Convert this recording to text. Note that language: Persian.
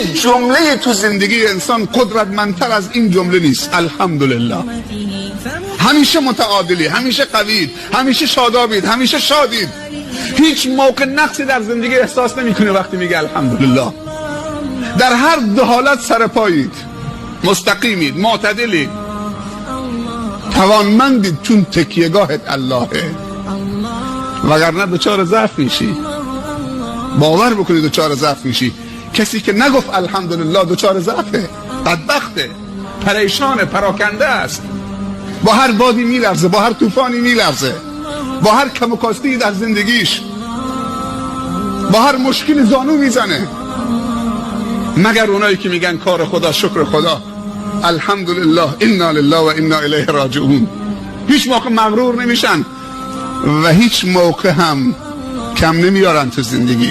هیچ جمله تو زندگی انسان قدرتمندتر از این جمله نیست. الحمدلله. همیشه متعادلی، همیشه قوید، همیشه شادابید، همیشه شادید. هیچ موقع نقصی در زندگی احساس نمیکنه وقتی میگه الحمدلله. در هر دو حالت سر پایید، مستقیمید، معتدلید، توانمندید، چون تکیهگاهت اللهه. وگرنه دچار ضعف میشی. باور بکنید دچار ضعف میشی. کسی که نگفت الحمدلله دچار ضعفه، بدبخته، پریشانه، پراکنده است. با هر بادی میلرزه، با هر طوفانی میلرزه، با هر کم و کاستی در زندگیش، با هر مشکل زانو میزنه. مگر اونایی که میگن کار خدا شکر خدا، الحمدلله، انا لله و انا الیه راجعون، هیچ موقع مغرور نمیشن و هیچ موقع هم کم نمیارن تو زندگی.